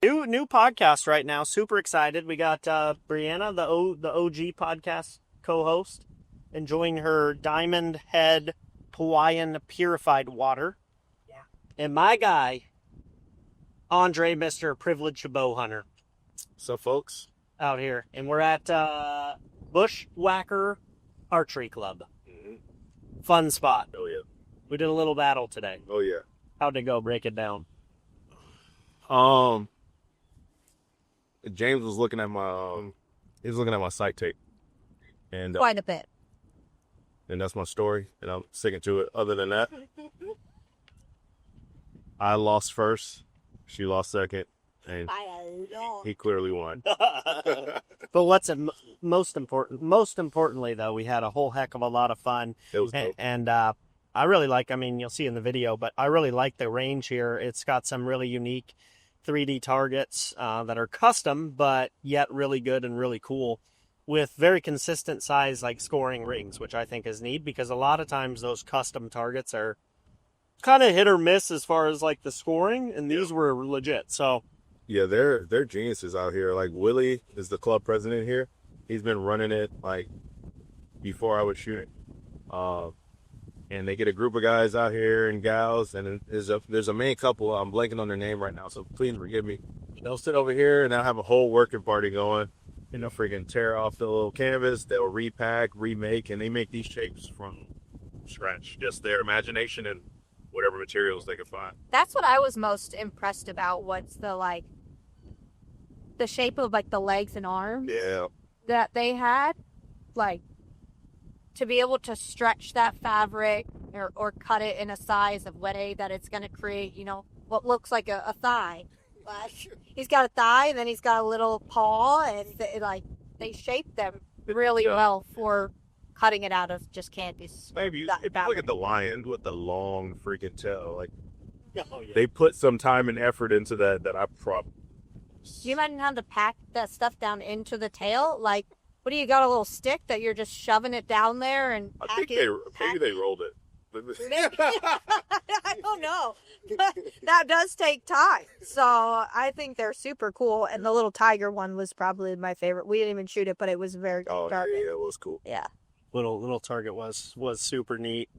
New podcast right now. Super excited. We got Brianna, the OG podcast co-host, enjoying her Diamond Head Hawaiian purified water. Yeah. And my guy, Andre, Mr. Privileged Bow Hunter. What's up, folks? Out here. And we're at Bushwhacker Archery Club. Mm-hmm. Fun spot. Oh, yeah. We did a little battle today. Oh, yeah. How'd it go? Break it down. James was looking at my sight tape. And Quite a bit. and that's my story, and I'm sticking to it. Other than that, I lost first, she lost second, and he clearly won. But what's most importantly, though, we had a whole heck of a lot of fun. It was dope. And I really like, I mean, you'll see in the video, but I really like the range here. It's got some really unique 3D targets that are custom, but yet really good and really cool, with very consistent size, like scoring rings, which I think is neat, because a lot of times those custom targets are kind of hit or miss as far as like the scoring, and these were legit. So Yeah, they're geniuses out here. Like, Willie is the club president here. He's been running it like before I was shooting. And they get a group of guys out here and gals, and there's a main couple. I'm blanking on their name right now, so please forgive me. They'll sit over here and they'll have a whole working party going. And they'll freaking tear off the little canvas. They'll repack, remake, and they make these shapes from scratch. Just their imagination and whatever materials they can find. That's what I was most impressed about. What's the shape of like the legs and arms Yeah. that they had, like to be able to stretch that fabric or cut it in a size of way that it's going to create, what looks like a thigh. Like, he's got a thigh and then he's got a little paw, and they shape them really well for cutting it out of just canvas. Maybe if you look at the lion with the long freaking tail, like, oh, yeah. they put some time and effort into that I probably. Do you imagine having to pack that stuff down into the tail? Like, what do you got, a little stick that you're just shoving it down there and I think maybe they rolled it. I don't know. That does take time. So I think they're super cool. And the little tiger one was probably my favorite. We didn't even shoot it, but it was very Oh, target. yeah, it was cool. Yeah. Little target was super neat.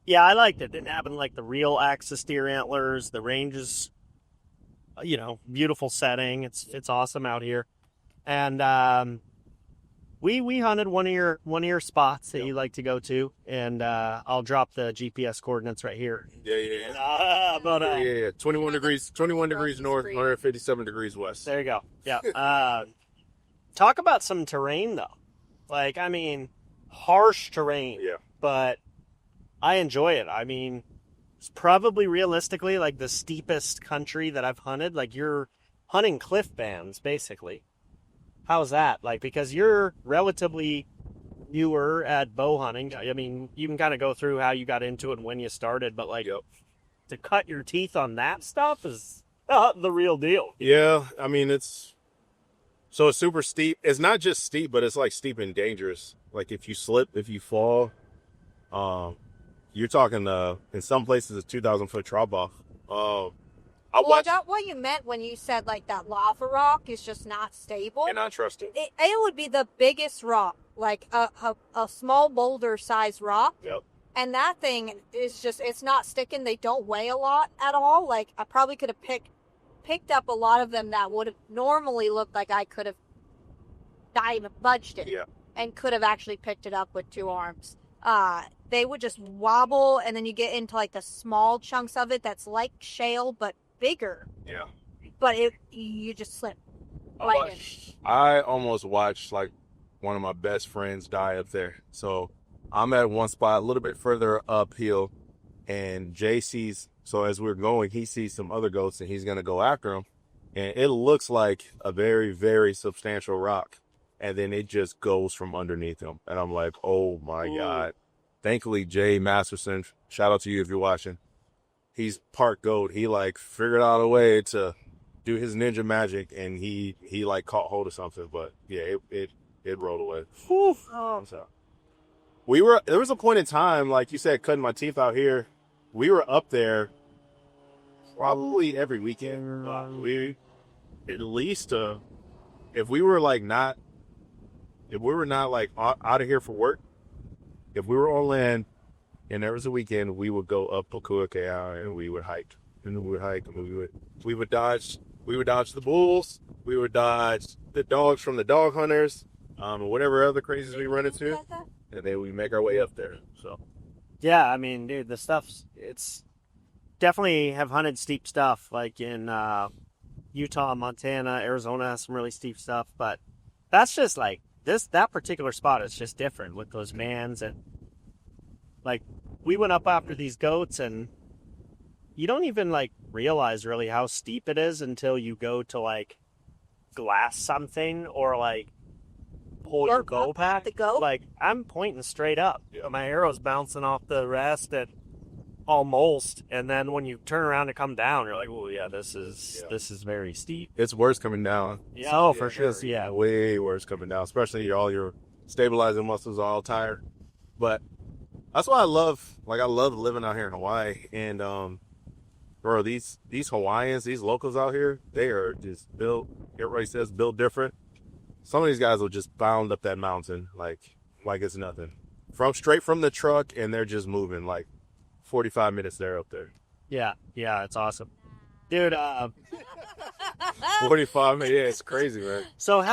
Yeah, I liked it. Didn't have like the real axis deer antlers. The range is, beautiful setting. It's awesome out here. And we hunted one of your spots that you like to go to, and I'll drop the GPS coordinates right here. Yeah. But 21 degrees north, 157 degrees west. there you go. Yeah. Talk about some terrain though. Like, I mean, harsh terrain. Yeah. But I enjoy it. I mean, it's probably realistically like the steepest country that I've hunted. Like, you're hunting cliff bands basically. How's that? Like, because you're relatively newer at bow hunting. I mean, you can kind of go through how you got into it and when you started, but like, to cut your teeth on that stuff is the real deal. Yeah, I mean, it's super steep. It's not just steep, but it's like steep and dangerous. Like, if you slip, if you fall, you're talking in some places a 2,000-foot drop off. I got what you meant when you said like that lava rock is just not stable. And not trusting. It would be the biggest rock, like a small boulder sized rock. Yep. And that thing is it's not sticking. They don't weigh a lot at all. Like, I probably could have picked up a lot of them that would have normally looked like I could have budged it. Yeah. And could have actually picked it up with two arms. They would just wobble, and then you get into like the small chunks of it that's like shale but bigger. Yeah. But you just slip. I almost watched like one of my best friends die up there. So I'm at one spot a little bit further uphill, and Jay sees, so as we're going, he sees some other goats and he's going to go after them. And it looks like a very, very substantial rock. And then it just goes from underneath him. And I'm like, oh my God. Thankfully, Jay Masterson, shout out to you if you're watching. He's part goat. He like figured out a way to do his ninja magic, and he like caught hold of something. But yeah, it rolled away. Oh. So there was a point in time, like you said, cutting my teeth out here. We were up there probably every weekend. at least if we were like not if we were not like out of here for work, if we were on land and there was a weekend, we would go up Pakuakea and we would hike. And we would hike and we would dodge the bulls, we would dodge the dogs from the dog hunters, and whatever other crazies we run into, and then we make our way up there. So Yeah, I mean, dude, the stuff's it's definitely have hunted steep stuff like in Utah, Montana, Arizona has some really steep stuff, but that's just like that particular spot is just different with those mans. And like we went up after these goats and you don't even like realize really how steep it is until you go to like glass something or like pull your bow back. The goat? Like I'm pointing straight up. My arrow's bouncing off the rest at almost, and then when you turn around and come down, you're like, "Oh yeah, this is very steep." it's worse coming down. Yeah, oh for sure. Yeah, way worse coming down, especially all your stabilizing muscles are all tired. But that's why I love living out here in Hawaii. And bro, these Hawaiians, these locals out here, they are just built. Everybody says built different. Some of these guys will just bound up that mountain like it's nothing, straight from the truck, and they're just moving like 45 minutes there up there. Yeah, it's awesome, dude. 45 minutes, yeah, it's crazy, man. So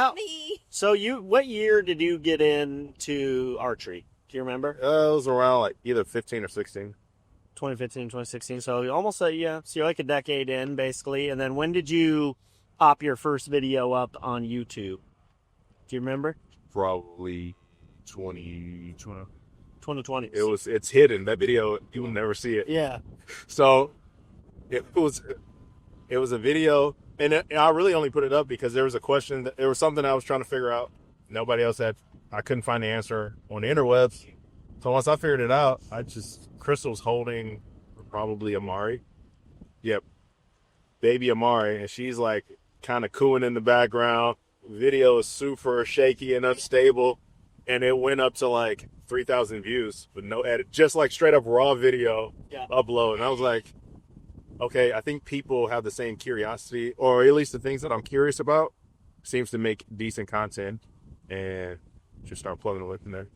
what year did you get into archery? Do you remember? It was around like either 15 or 16. 2015, 2016. So almost so you're like a decade in basically. And then when did you pop your first video up on YouTube? Do you remember? Probably 2020. 2020. It's hidden. That video, you will never see it. Yeah. So it was a video, and I really only put it up because there was a question. There was something I was trying to figure out. Nobody else had. I couldn't find the answer on the interwebs. So once I figured it out, Crystal's holding probably Amari. Yep. Baby Amari. And she's like kind of cooing in the background. Video is super shaky and unstable. And it went up to like 3,000 views with no edit. Just like straight up raw video upload. And I was like, okay, I think people have the same curiosity, or at least the things that I'm curious about seems to make decent content, and just start plugging it in there.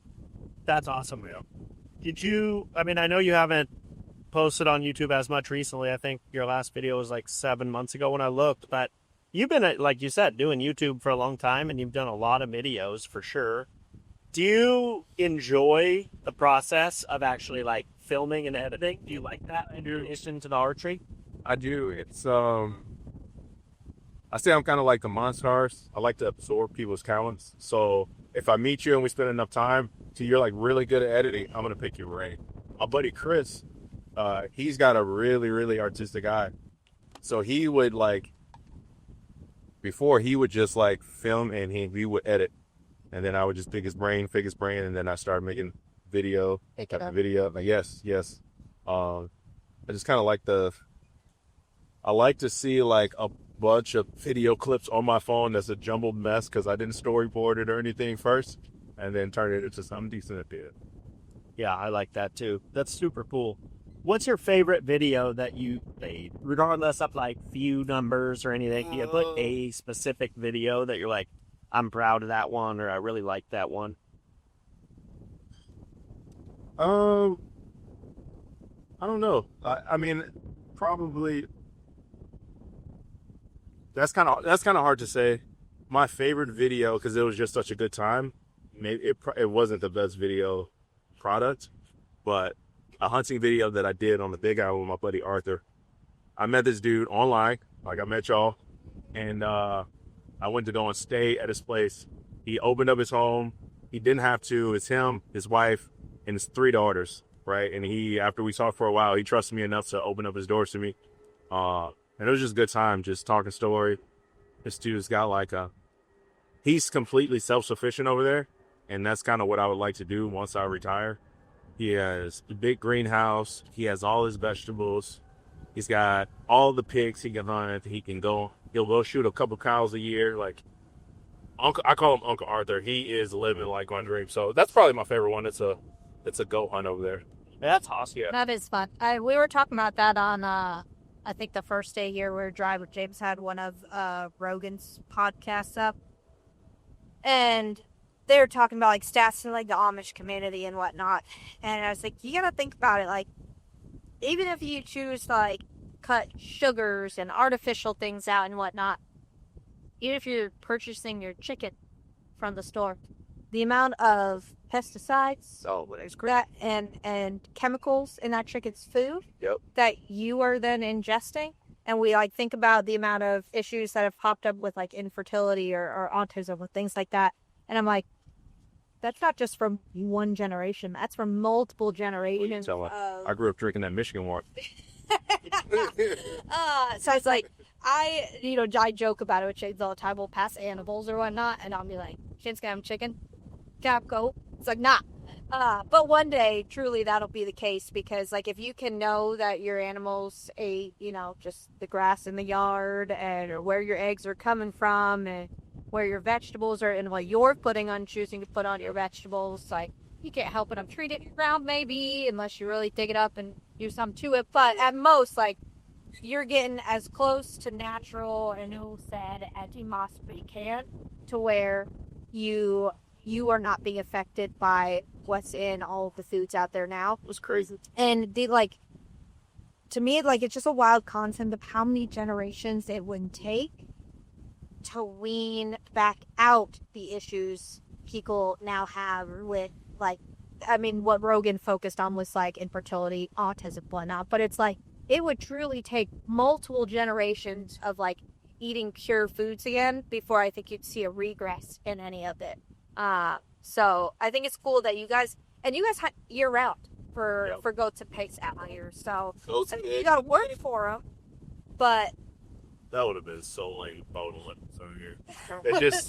That's awesome. Yeah. I know you haven't posted on YouTube as much recently. I think your last video was like 7 months ago when I looked, but you've been, like you said, doing YouTube for a long time, and you've done a lot of videos for sure. Do you enjoy the process of actually like filming and editing? Do you like that in addition to the archery? I do. It's I say I'm kind of like the Monstars. I like to absorb people's talents. So if I meet you and we spend enough time till you're like really good at editing, I'm gonna pick your brain. My buddy Chris, he's got a really, really artistic eye. So he would before he would just like film and he would edit. And then I would just pick his brain, and then I started making video after video. Like, yes. I just kind of I like to see like a bunch of video clips on my phone that's a jumbled mess because I didn't storyboard it or anything first, and then turn it into something decent at the end. Yeah, I like that too. That's super cool. What's your favorite video that you made? Regardless of like view numbers or anything, do you have like a specific video that you're like, I'm proud of that one, or I really like that one? I don't know. I mean, probably that's kind of hard to say. My favorite video, because it was just such a good time. Maybe it wasn't the best video product, but a hunting video that I did on the Big Island with my buddy Arthur. I met this dude online, like I met y'all, and I went to go and stay at his place. He opened up his home. He didn't have to. It's him, his wife, and his 3 daughters, right? And after we talked for a while, he trusted me enough to open up his doors to me. And it was just a good time, just talking story. This dude's got he's completely self-sufficient over there. And that's kind of what I would like to do once I retire. He has a big greenhouse. He has all his vegetables. He's got all the pigs he can hunt. He'll go shoot a couple cows a year. Like, I call him Uncle Arthur. He is living like one dream. So that's probably my favorite one. It's a goat hunt over there. That's awesome. Yeah. That is fun. We were talking about that on I think the first day here we were driving, James had one of Rogan's podcasts up, and they were talking about like stats in like the Amish community and whatnot. And I was like, you gotta think about it. Like, even if you choose to like cut sugars and artificial things out and whatnot, even if you're purchasing your chicken from the store, the amount of pesticides that and chemicals in that chicken's food that you are then ingesting. And we like think about the amount of issues that have popped up with like infertility or autism or things like that. And I'm like, that's not just from one generation. That's from multiple generations. I grew up drinking that Michigan water. So it's like, I joke about it with Shades all the time. We'll pass animals or whatnot, and I'll be like, Shane's gonna have chicken. Cap go. It's like, nah. But one day, truly, that'll be the case, because like if you can know that your animals ate, just the grass in the yard, and where your eggs are coming from, and where your vegetables are, and what you're choosing to put on your vegetables, like you can't help it. I'm treating it around maybe, unless you really dig it up and do something to it. But at most, like, you're getting as close to natural and no said as you possibly can, to where you are not being affected by what's in all of the foods out there now. It was crazy. And they to me, it's just a wild concept of how many generations it would take to wean back out the issues people now have with what Rogan focused on was like infertility, autism, whatnot. But it's like, it would truly take multiple generations of like eating pure foods again before I think you'd see a regress in any of it. So I think it's cool that you guys hunt year round for goats and pigs out here. So you got to work for them, but that would have been so lame bottling over here. It just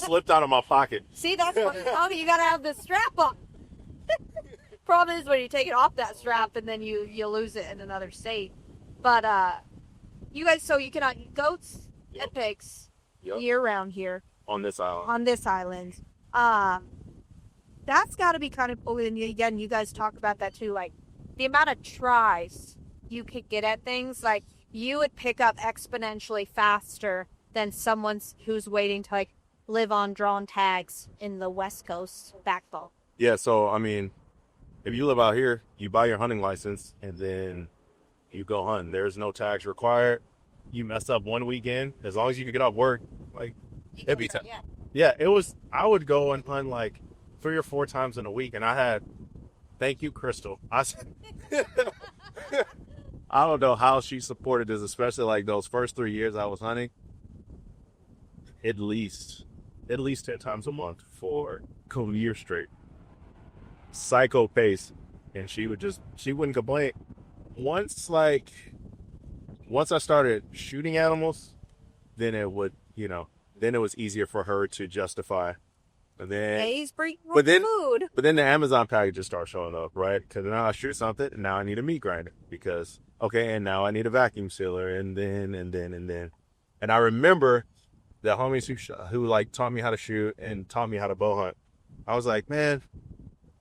slipped out of my pocket. See, that's what you got to have the strap on. Problem is when you take it off that strap and then you lose it in another state. But you guys, so you can hunt goats and pigs year round here on this island. That's got to be kind of cool. And again, you guys talk about that too, like the amount of tries you could get at things. Like, you would pick up exponentially faster than someone who's waiting to like live on drawn tags in the West Coast backbone. Yeah, so I mean, if you live out here, you buy your hunting license and then you go hunt. There's no tags required. You mess up one weekend, as long as you can get off work, like it'd be yeah, it was. I would go and hunt like 3 or 4 times in a week, and I had, thank you, Crystal. I don't know how she supported this, especially like those first 3 years I was hunting. At least 10 times a month for a couple years straight. Psycho pace. And she wouldn't complain. Once I started shooting animals, then it would, then it was easier for her to justify. And then, but then the Amazon packages start showing up, right? Because now I shoot something, and now I need a meat grinder because, and now I need a vacuum sealer, and then. And I remember the homies who like taught me how to shoot and taught me how to bow hunt. I was like, man,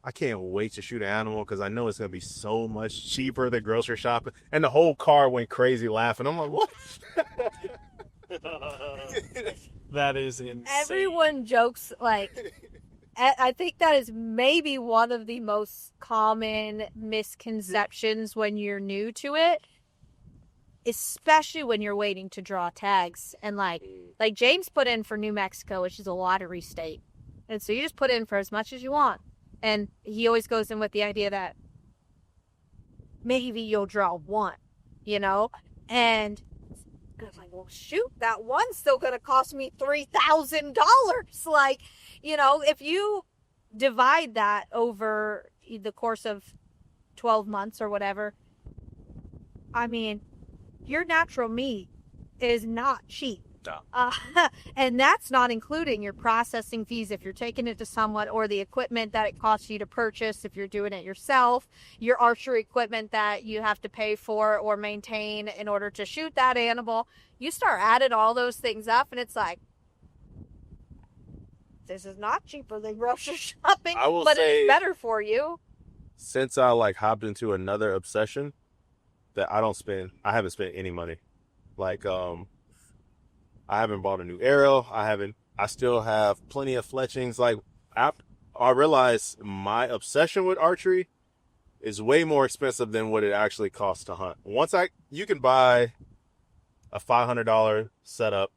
I can't wait to shoot an animal because I know it's going to be so much cheaper than grocery shopping. And the whole car went crazy laughing. I'm like, what? That is insane. Everyone jokes, like, I think that is maybe one of the most common misconceptions when you're new to it, especially when you're waiting to draw tags. And like James put in for New Mexico, which is a lottery state. And so you just put in for as much as you want. And he always goes in with the idea that maybe you'll draw one, and I'm like, well, shoot, that one's still going to cost me $3,000. Like, if you divide that over the course of 12 months or whatever, I mean, your natural meat is not cheap. No. And that's not including your processing fees if you're taking it to someone, or the equipment that it costs you to purchase if you're doing it yourself, your archery equipment that you have to pay for or maintain in order to shoot that animal. You start adding all those things up, and it's like, this is not cheaper than grocery shopping, but it's better for you. Since I hopped into another obsession, that I haven't spent any money. Like, I haven't bought a new arrow. I still have plenty of fletchings. Like, I realize my obsession with archery is way more expensive than what it actually costs to hunt. You can buy a $500 setup,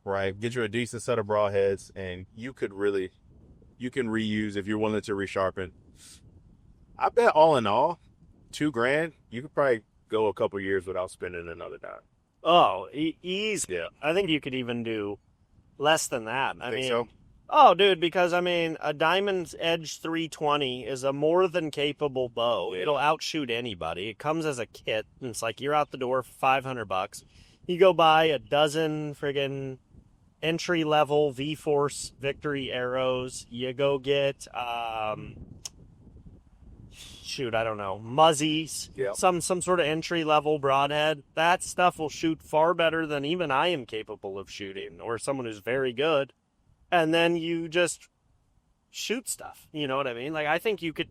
right? Get you a decent set of broadheads, and you can reuse if you're willing to resharpen. I bet all in all, $2,000, you could probably go a couple years without spending another dime. Oh, easy. Yeah. I think you could even do less than that. I Think mean, so? oh, dude, because I mean, a Diamond's Edge 320 is a more than capable bow. Yeah. It'll outshoot anybody. It comes as a kit, and it's like you're out the door for $500. You go buy a dozen friggin' entry level V-Force Victory arrows. You go get I don't know, Muzzies, Yeah. some sort of entry level broadhead. That stuff will shoot far better than even I am capable of shooting, or someone who's very good. And then you just shoot stuff. You know what I mean? Like, I think you could.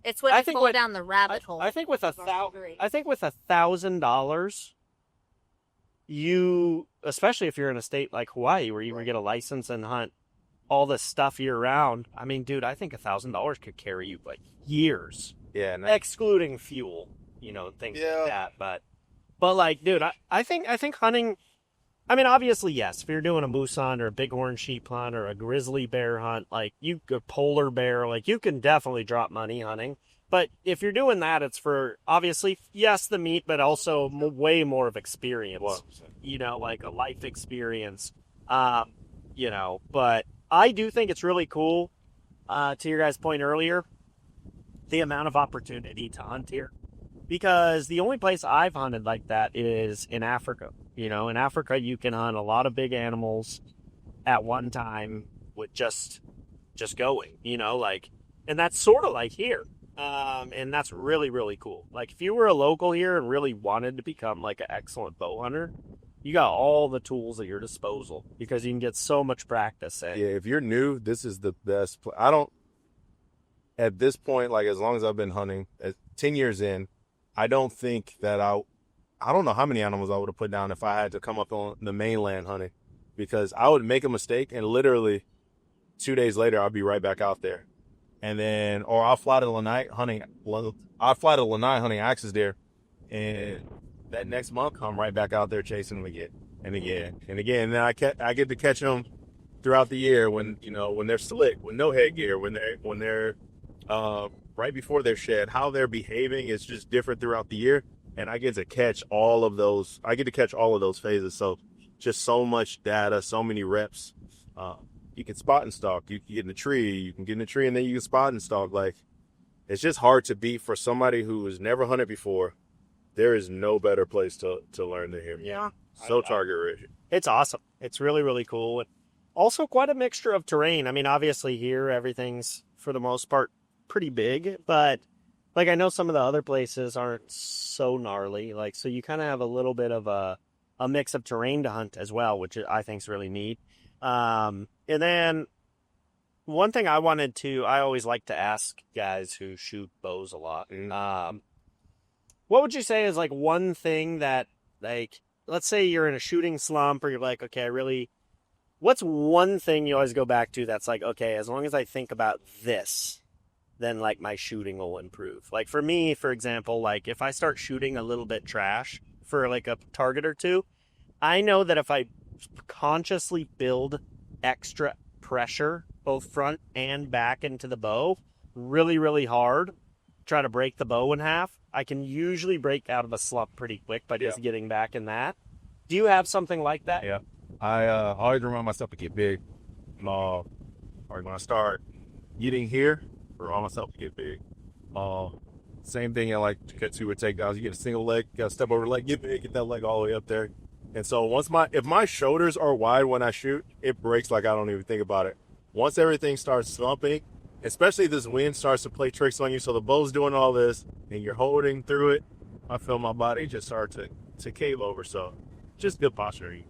It's when you fall down the rabbit hole. I think with $1,000, you, especially if you're in a state like Hawaii where you can get a license and hunt all this stuff year round. I mean, dude, I think $1,000 could carry you like years. Yeah. Excluding fuel, things like that. But like, dude, I think hunting. I mean, obviously, yes. If you're doing a moose hunt or a bighorn sheep hunt or a grizzly bear hunt, like a polar bear, like you can definitely drop money hunting. But if you're doing that, it's for obviously, yes, the meat, but also way more of experience. 100%. Like a life experience. But I do think it's really cool. To your guys' point earlier, the amount of opportunity to hunt here. Because the only place I've hunted like that is in Africa. In Africa, you can hunt a lot of big animals at one time with just going, and that's sort of like here. And that's really, really cool. Like, if you were a local here and really wanted to become like an excellent bow hunter, you got all the tools at your disposal because you can get so much practice in. Yeah, if you're new, this is the best. At this point, like, as long as I've been hunting, 10 years in, I don't think that I don't know how many animals I would have put down if I had to come up on the mainland hunting, because I would make a mistake and literally 2 days later, I'll be right back out there. And then, or I'll fly to Lanai hunting axis there. And that next month, I'm right back out there chasing them again and again and again. And then I get to catch them throughout the year when they're slick, with no headgear, when they're right before they're shed, how they're behaving is just different throughout the year. And I get to catch all of those. Phases. So just so much data, so many reps. You can spot and stalk. You can get in a tree. And then you can spot and stalk. Like, it's just hard to beat for somebody who has never hunted before. There is no better place to learn than here. Yeah. So target rich. It's awesome. It's really, really cool. And also quite a mixture of terrain. I mean, obviously here, everything's, for the most part, pretty big. But, like, I know some of the other places aren't so gnarly. Like, so you kind of have a little bit of a mix of terrain to hunt as well, which I think is really neat. And then one thing I always like to ask guys who shoot bows a lot. What would you say is like one thing that, like, let's say you're in a shooting slump or you're like, okay, what's one thing you always go back to that's like, okay, as long as I think about this, then like my shooting will improve. Like for me, for example, like if I start shooting a little bit trash for like a target or two, I know that if I consciously build extra pressure, both front and back into the bow, really, really hard, try to break the bow in half, I can usually break out of a slump pretty quick by just getting back in that. Do you have something like that? Yeah. I always remind myself to get big. Or when I start getting here, remind myself to get big. Same thing I like to get to with takedowns. You get a single leg, you got to step over the leg, get big, get that leg all the way up there. And so if my shoulders are wide when I shoot, it breaks like I don't even think about it. Once everything starts slumping, especially this wind starts to play tricks on you, so the bow's doing all this, and you're holding through it, I feel my body just start to cave over. So just good posturing.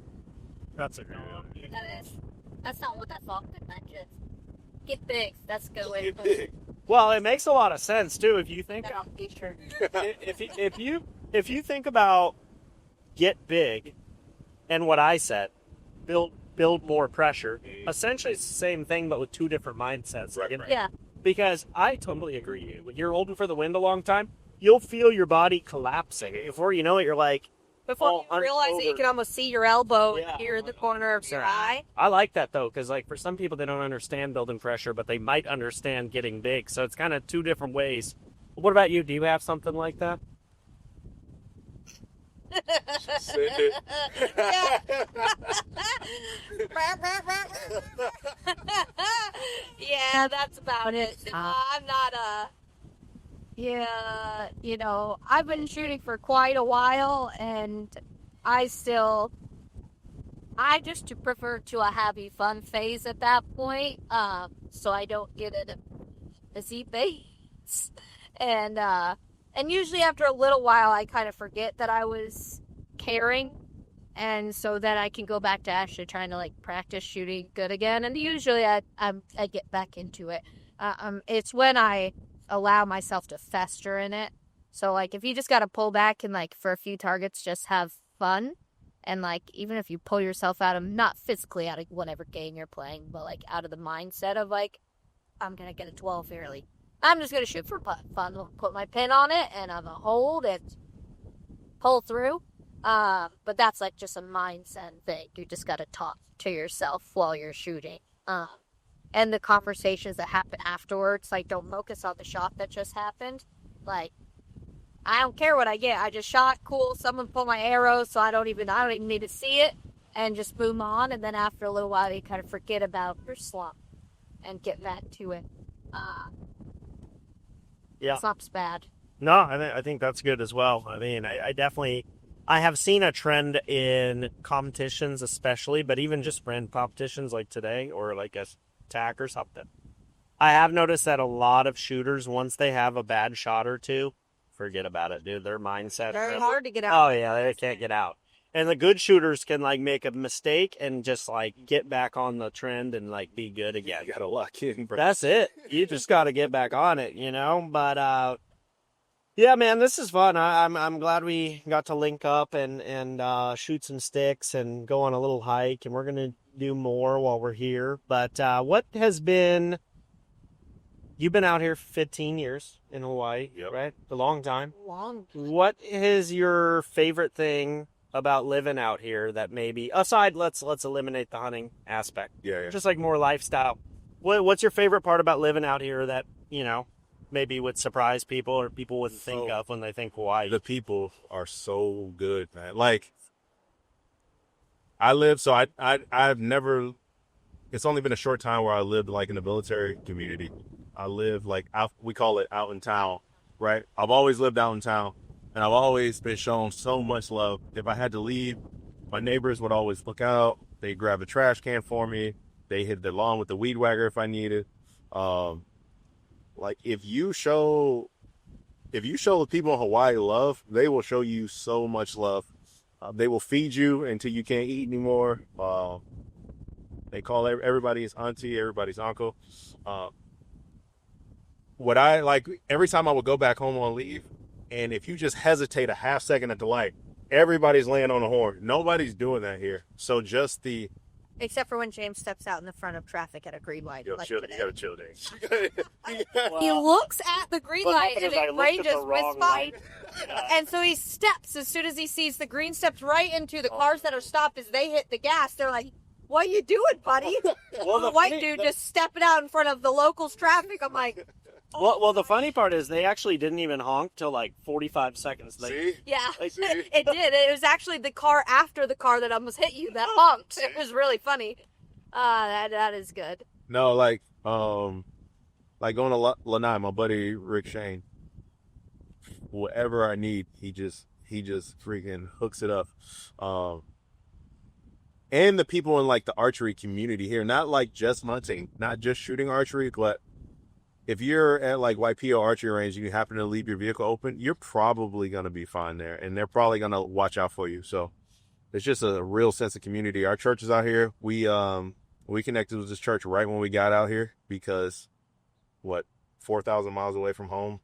That's a good one. That's not what that's often mentioned. Get big. That's a good way to put Get it. big. Well, it makes a lot of sense too if you think That on t-shirt. if you think about get big and what I said, build more pressure, essentially it's the same thing but with two different mindsets. Right, you know? right. Yeah. Because I totally agree. When you're holding for the wind a long time, you'll feel your body collapsing. Before you know it, you're like, Before oh, you realize that you over. can almost see your elbow Yeah. here in the corner of your eye. I like that though, because like for some people they don't understand building pressure, but they might understand getting big. So it's kind of two different ways. What about you? Do you have something like that? Yeah, that's about it. I'm not yeah, I've been shooting for quite a while, and I just prefer to a happy fun phase at that point, so I don't get it a Z base. And usually after a little while, I kind of forget that I was caring, and so then I can go back to actually trying to like practice shooting good again. And usually I get back into it. It's when I allow myself to fester in it. So like if you just got to pull back and like for a few targets, just have fun. And like even if you pull yourself out of, not physically out of whatever game you're playing, but like out of the mindset of like, I'm gonna get a 12 fairly. I'm just gonna shoot for fun. Put my pin on it and I'm gonna hold it, pull through. But that's like just a mindset thing. You just gotta talk to yourself while you're shooting. And the conversations that happen afterwards, like don't focus on the shot that just happened. Like I don't care what I get. I just shot, cool. Someone pulled my arrow, so I don't even need to see it, and just boom on. And then after a little while, you kind of forget about your slump and get back to it. Yeah. Slump's bad. No, I think that's good as well. I mean, I have seen a trend in competitions especially, but even just brand competitions like today or like a tack or something. I have noticed that a lot of shooters, once they have a bad shot or two, forget about it, dude. Their mindset. Very hard to get out. Oh, yeah, they can't get out. And the good shooters can like make a mistake and just like get back on the trend and like be good again. You gotta lock in, bro. That's it. You just got to get back on it, But yeah, man, this is fun. I'm glad we got to link up and shoot some sticks and go on a little hike, and we're gonna do more while we're here. But what has been? You've been out here 15 years in Hawaii, Yep. right? A long time. Long. What is your favorite thing about living out here that maybe aside? Let's eliminate the hunting aspect. Yeah. Just like more lifestyle. What's your favorite part about living out here that maybe would surprise people or people wouldn't think of when they think Hawaii? The people are so good, man. Like I live, so I've never. It's only been a short time where I lived like in the military community. I live like out, we call it out in town, right? I've always lived out in town, and I've always been shown so much love. If I had to leave, my neighbors would always look out. They grab a trash can for me. They hit the lawn with the weed whacker if I needed. Like if you show the people in Hawaii love, they will show you so much love. They will feed you until you can't eat anymore. They call everybody's auntie, everybody's uncle. What I like, every time I would go back home on leave, and if you just hesitate a half second at the light, everybody's laying on the horn. Nobody's doing that here. So just the... Except for when James steps out in the front of traffic at a green light. Yo, like chill, today. you gotta chill, Dave. He looks at the green light and it ranges with wrong fight. And so he steps as soon as he sees the green, steps right into the cars that are stopped as they hit the gas. They're like, "What you doing, buddy?" Well, the white dude just stepping out in front of the locals' traffic. I'm like, Well, the funny part is they actually didn't even honk till like 45 seconds. See? yeah, Like, it did. It was actually the car after the car that almost hit you that honked. It was really funny. That is good. No, like going to Lanai, my buddy Rick Shane. Whatever I need, he just freaking hooks it up. And the people in like the archery community here, not like just hunting, not just shooting archery, but if you're at like YPO archery range and you happen to leave your vehicle open, you're probably gonna be fine there, and they're probably gonna watch out for you. So it's just a real sense of community. Our church is out here. We connected with this church right when we got out here because 4,000 miles away from home.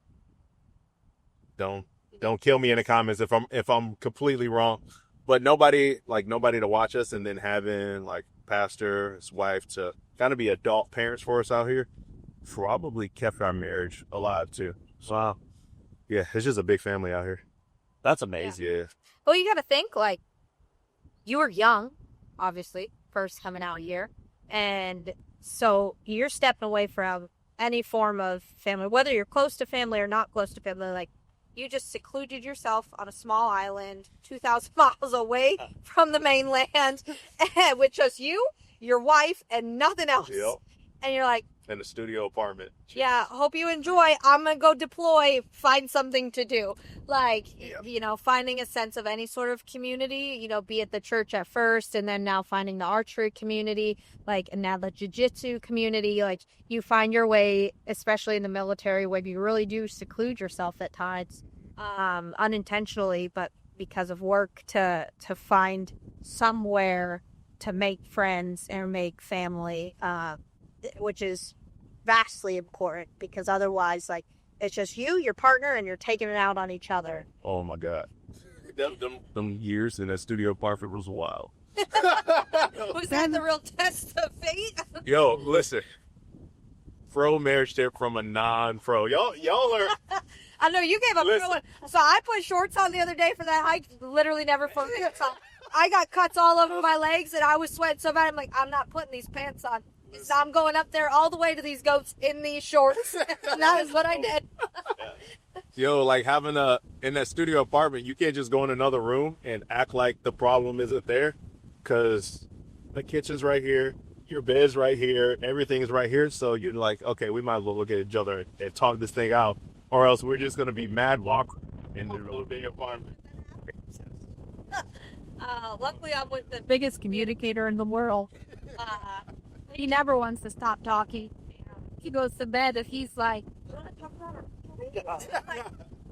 Don't kill me in the comments if I'm completely wrong. But nobody to watch us, and then having like pastor, his wife to kind of be adult parents for us out here probably kept our marriage alive too. So Wow. yeah, it's just a big family out here. That's amazing. Yeah. Well, you got to think, like, you were young, obviously, first coming out here. And so you're stepping away from any form of family, whether you're close to family or not close to family. Like, you just secluded yourself on a small island 2,000 miles away from the mainland with just you, your wife, and nothing else. Yep. And you're like, In a studio apartment. yeah, hope you enjoy. I'm going to go deploy, find something to do. Like, Yeah. you know, finding a sense of any sort of community, you know, be it the church at first, and then now finding the archery community, like, and now the jiu-jitsu community. Like, you find your way, especially in the military, where you really do seclude yourself at times, unintentionally, but because of work, to find somewhere to make friends and make family, which is vastly important, because otherwise, like, it's just you, your partner, and you're taking it out on each other. Oh my God. Them years in that studio apartment was wild. Was that the real test of fate? Yo, listen. Pro marriage tip from a non-pro. Y'all are I know you gave up. Listen. So I put shorts on the other day for that hike. Literally never put pants on. I got cuts all over my legs, and I was sweating so bad. I'm like, I'm not putting these pants on. So I'm going up there all the way to these goats in these shorts. And that is what I did. Yo, like having in that studio apartment, you can't just go in another room and act like the problem isn't there, because the kitchen's right here, your bed's right here, everything is right here. So you're like, okay, we might as well look at each other and talk this thing out, or else we're just gonna be mad walk in the little big apartment. Luckily, I'm with the biggest communicator in the world. He never wants to stop talking. He goes to bed and he's like,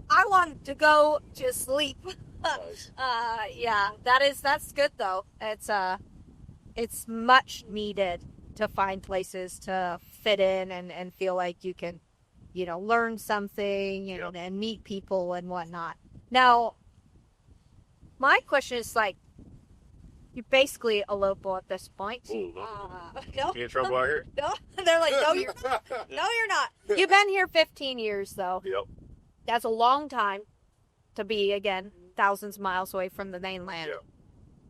I want to go to sleep. Yeah, that's good though. It's much needed to find places to fit in and feel like you can, you know, learn something and meet people and whatnot. Now, my question is, like, you're basically a local at this point. Ooh, No, you in trouble out here? no, they're like, no, you're not. No, you're not. You've been here 15 years, though. Yep. That's a long time to be, again, thousands of miles away from the mainland. Yep.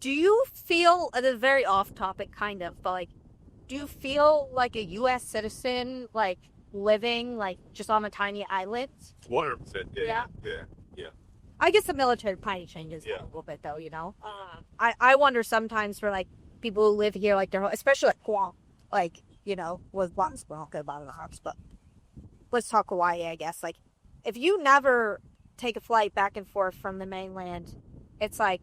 Do you feel, it is very off topic, kind of, but, like, do you feel like a U.S. citizen, like, living, like, just on a tiny island? 100%. Yeah. Yeah. I guess the military probably changes that a little bit, though, you know? I wonder sometimes for, like, people who live here, like, especially, like, Guam, like, you know, with lots of talk about it, but let's talk Hawaii, I guess. Like, if you never take a flight back and forth from the mainland, it's like,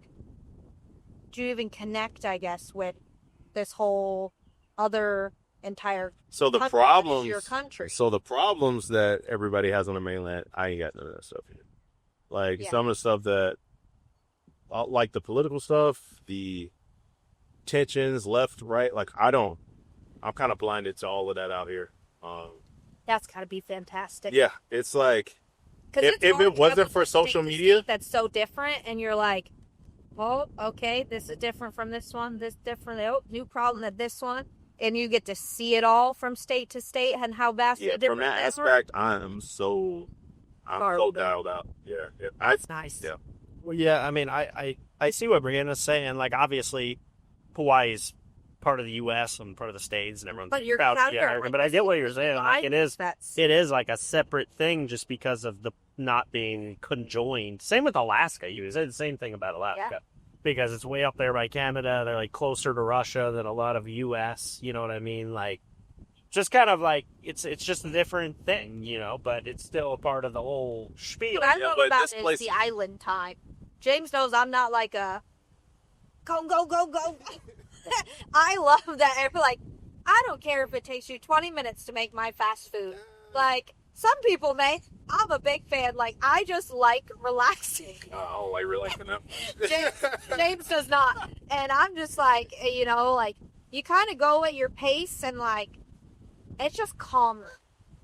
do you even connect, I guess, with this whole other entire So the country, problems, your country? so the problems that everybody has on the mainland, I ain't got none of that stuff here. Like some of the stuff that, like the political stuff, the tensions, left, right. Like I'm kind of blinded to all of that out here. That's got to be fantastic. Yeah, it's like, 'Cause if it's hard it to wasn't have for a social state media, that's so different, and you're like, oh, okay, this is different from this one, this different, oh, new problem at this one, and you get to see it all from state to state and how vastly yeah, different from that they are. aspect, I'm so dialed out. Yeah, That's nice. Yeah. Well, yeah, I mean, I see what Brianna's saying. Like, obviously, Hawaii's part of the U.S. and part of the States, and everyone's But you're proud. proud Yeah, of it. but I get what you're saying. Like, it is like a separate thing just because of the not being conjoined. Same with Alaska. You said the same thing about Alaska. Yeah. Because it's way up there by Canada. They're like closer to Russia than a lot of U.S. You know what I mean? Like, just kind of like it's just a different thing, you know. But it's still a part of the whole spiel. What I Yeah, love but about this it place- is the island time. James knows I'm not like a go. I love that. I'm like, I don't care if it takes you 20 minutes to make my fast food. Like, some people may. I'm a big fan. Like, I just like relaxing. Oh, like relaxing up. James does not. And I'm just like, you know, like, you kind of go at your pace and, like, it's just calm,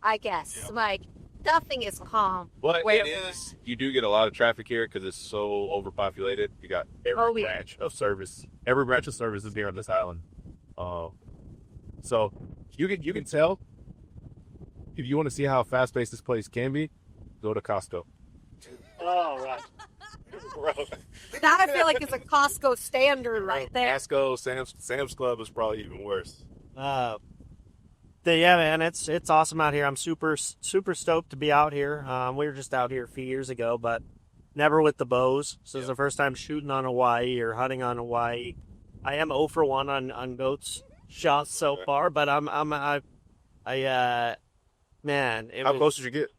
I guess. Yeah. Like, nothing is calm. But Where- it is. You do get a lot of traffic here because it's so overpopulated. You got every branch of service. Every branch of service is here on this island. So you can tell if you want to see how fast paced this place can be. Go to Costco. Oh, right. That I feel like is a Costco standard right there. Costco, Sam's Club is probably even worse. Yeah, man, it's awesome out here. I'm super stoked to be out here. We were just out here a few years ago, but never with the bows. So this is the first time shooting on Hawaii or hunting on Hawaii. I am 0 for 1 on goats shots so far, but man, How close did you get?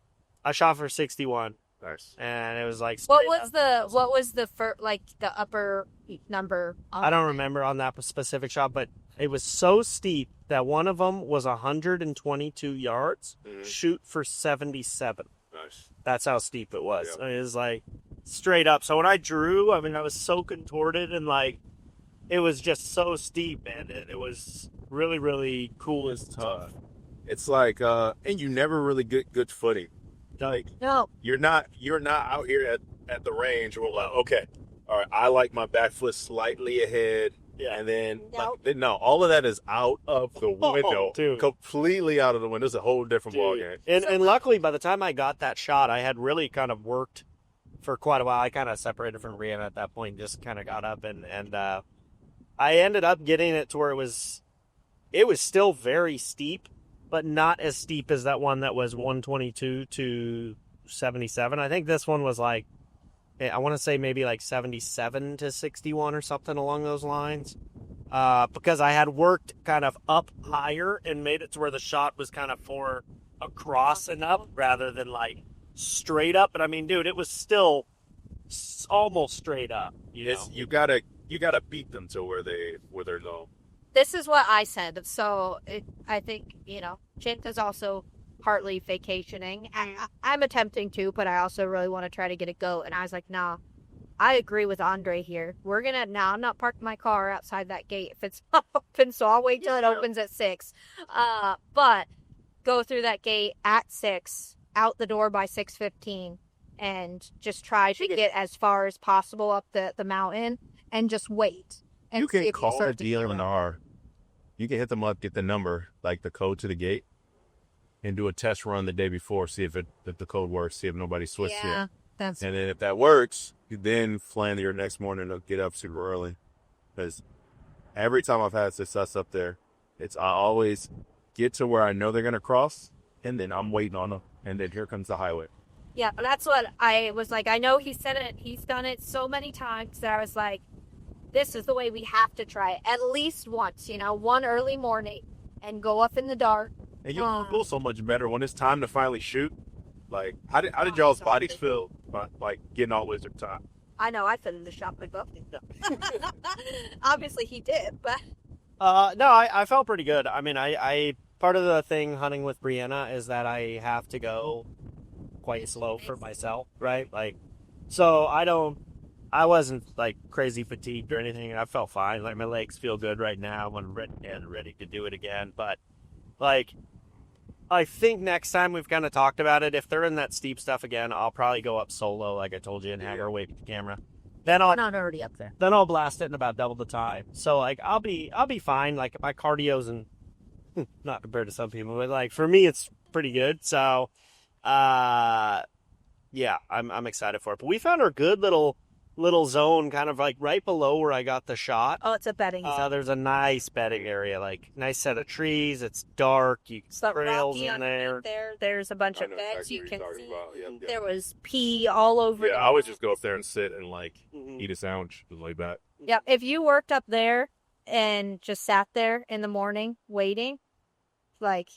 I shot for 61. Nice. And it was like What was the like the upper number? I don't remember on that specific shot, but it was so steep that one of them was 122 yards, shoot for 77. Nice. That's how steep it was. Yeah. It was like straight up. So when I drew, I mean, I was so contorted and like it was just so steep, and it was really, really cool as tough. It's like, and you never really get good footing. Like, No. you're not out here at the range where like, okay, all right, I like my back foot slightly ahead. Yeah. And then, Nope. no, all of that is out of the window. dude. Completely out of the window. It's a whole different ballgame. And luckily, by the time I got that shot, I had really kind of worked for quite a while. I kind of separated from Brianna at that point, just kind of got up and I ended up getting it to where it was still very steep, but not as steep as that one that was 122 to 77. I think this one was like, I want to say maybe like 77 to 61 or something along those lines. Because I had worked kind of up higher and made it to where the shot was kind of for across and up rather than like straight up. But I mean, dude, it was still almost straight up. You gotta beat them to where they're low. This is what I said. So I think, Jint is also partly vacationing. I'm attempting to, but I also really want to try to get a goat. And I was like, nah, I agree with Andre here. We're going to now not park my car outside that gate if it's not open. So I'll wait till it opens at 6. But go through that gate at 6, out the door by 6:15, and just try to get as far as possible up the mountain and just wait. And You see can if call start the to get DLNR. You can hit them up, get the number, like the code to the gate, and do a test run the day before, see if the code works, see if nobody switched Yeah, it. that's And then if that works, you then plan your next morning to get up super early. Because every time I've had success up there, I always get to where I know they're going to cross, and then I'm waiting on them. And then here comes the highway. Yeah, that's what I was like. I know he said it. He's done it so many times that I was like, this is the way we have to try it. At least once, one early morning and go up in the dark. And you'll feel so much better when it's time to finally shoot. Like, how did y'all's bodies feel about, like, getting all wizard time? I know, I finished the shot with both. Obviously he did, but... No, I felt pretty good. I mean, I part of the thing hunting with Brianna is that I have to go quite slow for myself, right? Like, so I wasn't like crazy fatigued or anything. I felt fine. Like my legs feel good right now. I'm ready to do it again. But like, I think next time we've kind of talked about it. If they're in that steep stuff again, I'll probably go up solo, like I told you, and have her wait for the camera. Then I'm not already up there. Then I'll blast it in about double the time. So like I'll be fine. Like my cardio's and not compared to some people, but like for me it's pretty good. So yeah, I'm excited for it. But we found our good little zone kind of like right below where I got the shot. Oh, it's a bedding zone. There's a nice bedding area, like nice set of trees. It's dark. You can trails in there. There's a bunch I of know beds exactly you what can you're talking see. about. Yep. There was pee all over. Yeah, I always just go up there and sit and like Mhm. eat a sandwich and lay back. Yep. If you worked up there and just sat there in the morning waiting, like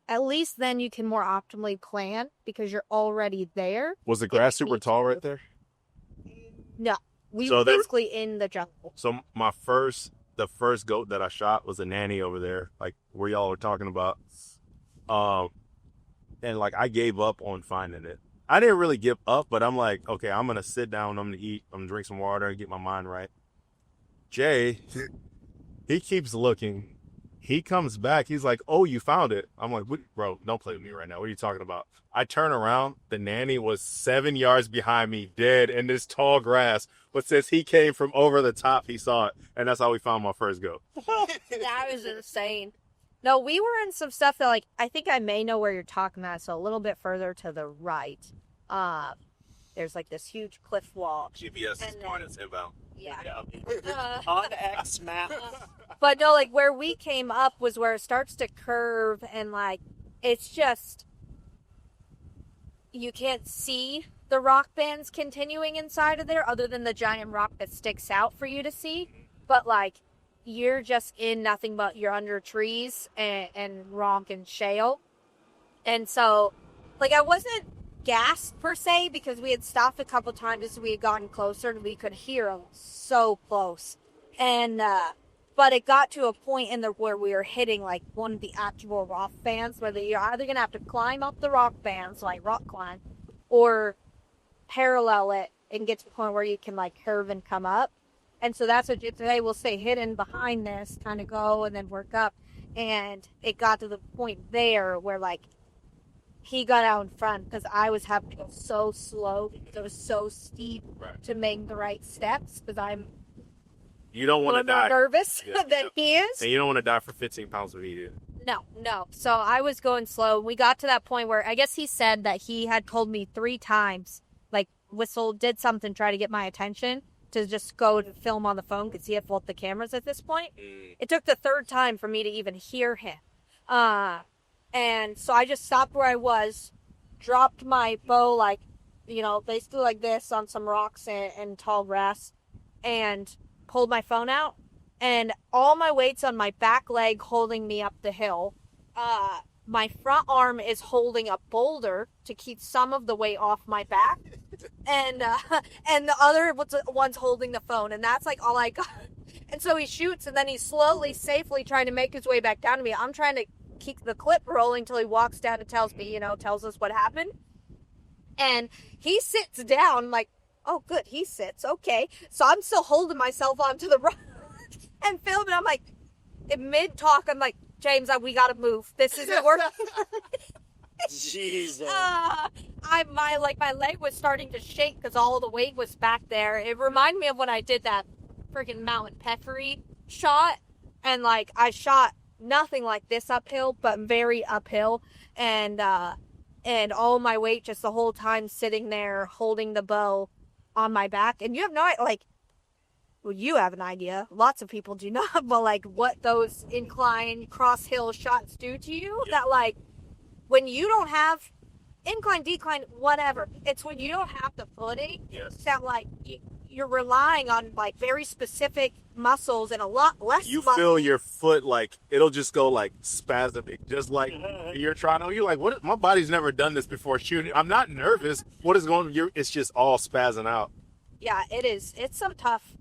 at least then you can more optimally plan because you're already there. Was the grass super tall right there? No, we So were there- basically in the jungle. So the first goat that I shot was a nanny over there, like where y'all were talking about. And like I gave up on finding it. I didn't really give up, but I'm like, okay, I'm gonna sit down, I'm gonna eat, I'm gonna drink some water, get my mind right. Jay, he keeps looking. He comes back. He's like, "Oh, you found it." I'm like, what? "Bro, don't play with me right now. What are you talking about?" I turn around. The nanny was 7 yards behind me, dead in this tall grass. But since he came from over the top, he saw it. And that's how we found my first goat. That was insane. No, we were in some stuff that, like, I think I may know where you're talking about. So a little bit further to the right, there's like this huge cliff wall. GPS is on its inbound. Yeah. On X map. But no, like where we came up was where it starts to curve, and like it's just you can't see the rock bands continuing inside of there other than the giant rock that sticks out for you to see. But like you're just in nothing but you're under trees and rock and shale. And so like I wasn't gassed per se because we had stopped a couple times as we had gotten closer and we could hear them so close. And but it got to a point in there where we were hitting like one of the actual rock bands where you're either gonna have to climb up the rock bands, like rock climb, or parallel it and get to the point where you can like curve and come up. And so that's what today we'll say hidden behind this, kind of go and then work up. And it got to the point there where like he got out in front because I was having to go so slow because it was so steep to make the right steps because You don't want to die. more nervous than he is. And you don't want to die for 15 pounds of meat. No. So I was going slow. We got to that point where I guess he said that he had told me 3 times, like whistled, did something, try to get my attention to just go to film on the phone because he had both the cameras at this point. It took the 3rd time for me to even hear him. And so I just stopped where I was, dropped my bow like, basically like this on some rocks and tall grass, and pulled my phone out. And all my weight's on my back leg holding me up the hill. My front arm is holding a boulder to keep some of the weight off my back. And the other one's holding the phone. And that's like all I got. And so he shoots and then he's slowly, safely trying to make his way back down to me. I'm trying to keep the clip rolling till he walks down and tells me, tells us what happened. And he sits down like, oh, good, he sits. Okay. So I'm still holding myself onto the rock and filming. I'm like, in mid-talk, I'm like, James, we got to move. This isn't working. Jesus. My leg was starting to shake because all the weight was back there. It reminded me of when I did that freaking mountain peffery shot. And like, I shot nothing like this uphill, but very uphill. And all my weight just the whole time sitting there holding the bow on my back. And you have no idea, like, well, you have an idea. Lots of people do not, but like what those incline cross hill shots do to you. Yeah. That like when you don't have incline, decline, whatever. It's when you don't have the footing. Yes. That like you're relying on like very specific muscles and a lot less. You feel your foot like it'll just go like spasming, just like you're like, what? My body's never done this before shooting. I'm not nervous. What is going? It's just all spazzing out. Yeah, it is. It's some tough.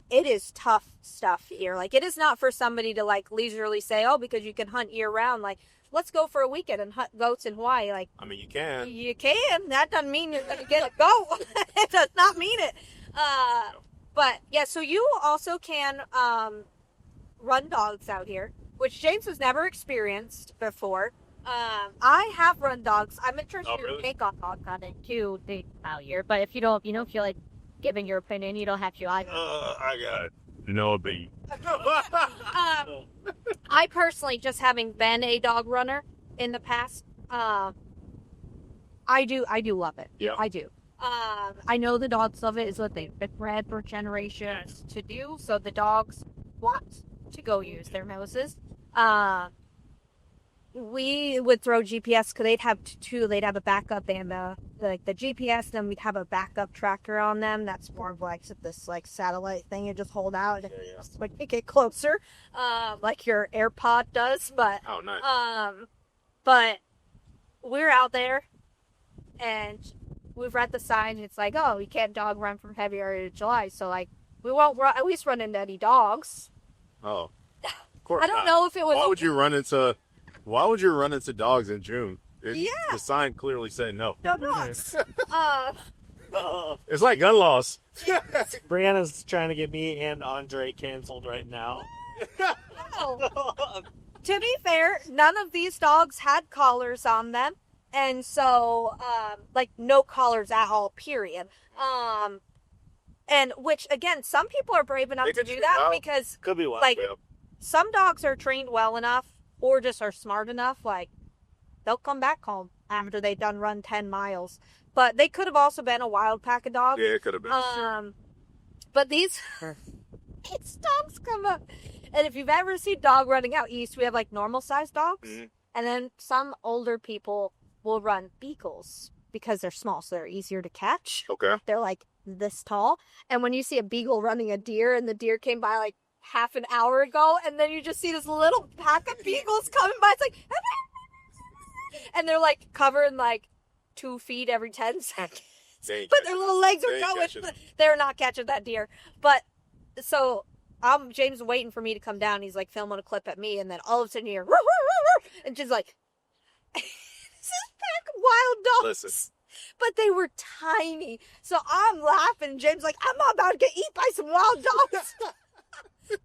It is tough stuff here. Like it is not for somebody to like leisurely say, oh, because you can hunt year round. Like let's go for a weekend and hunt goats in Hawaii. Like I mean, you can. You can. That doesn't mean you're gonna get a goat. It does not mean it. But yeah, so you also can run dogs out here, which James has never experienced before. I have run dogs. I'm interested in take on dog hunting too out here. But if you don't, if you feel like giving your opinion, you don't have to either. I got no opinion. I personally, just having been a dog runner in the past, I do love it. Yeah, I do. I know the dogs love it. It's what they've been bred for generations to do. So the dogs want to go use their noses. We would throw GPS because they'd have two. They'd have a backup and the GPS. Then we'd have a backup tracker on them. That's more of like this like satellite thing you just hold out and when you get closer, like your AirPod does. But oh, nice. But we're out there and we've read the sign. It's like, oh, you can't dog run from February to July. So like we won't at least run into any dogs. Oh, of course. I don't know if it was. Why would you run into dogs in June? The sign clearly said no. No dogs. It's like gun laws. Brianna's trying to get me and Andre canceled right now. No. to be fair, none of these dogs had collars on them. And so, like, no collars at all, period. And which, again, some people are brave enough to do that because, Could be one. like, some dogs are trained well enough or just are smart enough, like, they'll come back home after they've done run 10 miles. But they could have also been a wild pack of dogs. Yeah, it could have been. But these it's dogs come up. And if you've ever seen dog running out east, we have like normal sized dogs. Mm-hmm. And then some older people will run beagles because they're small, so they're easier to catch. Okay. They're like this tall. And when you see a beagle running a deer and the deer came by like half an hour ago, and then you just see this little pack of beagles coming by, it's like, and they're like covering like 2 feet every 10 seconds. But their little legs are going. They're not catching that deer. But so James is waiting for me to come down. He's like filming a clip at me, and then all of a sudden you hear, and just like, this is pack of wild dogs. Listen. But they were tiny. So I'm laughing. James like, I'm about to get eaten by some wild dogs.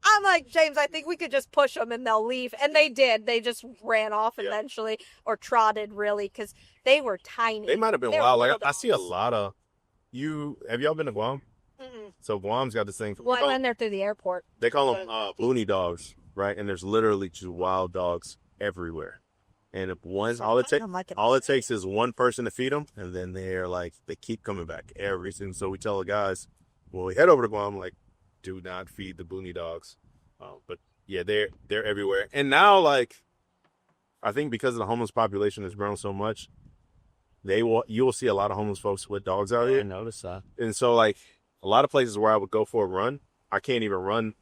I'm like, James, I think we could just push them and they'll leave. And they did. They just ran off eventually, or trotted really, because they were tiny. They might have been wild. Like I see a lot of have y'all been to Guam? Mm-mm. So Guam's got this thing. Well, I went there through the airport. They call them booney dogs, right? And there's literally just wild dogs everywhere. And if all it takes is one person to feed them, and then they keep coming back every single. So we tell the guys, when we head over to Guam, like, do not feed the booney dogs. But yeah, they're everywhere. And now, like, I think because the homeless population has grown so much, you will see a lot of homeless folks with dogs out here. I noticed that. And so, like, a lot of places where I would go for a run, I can't even run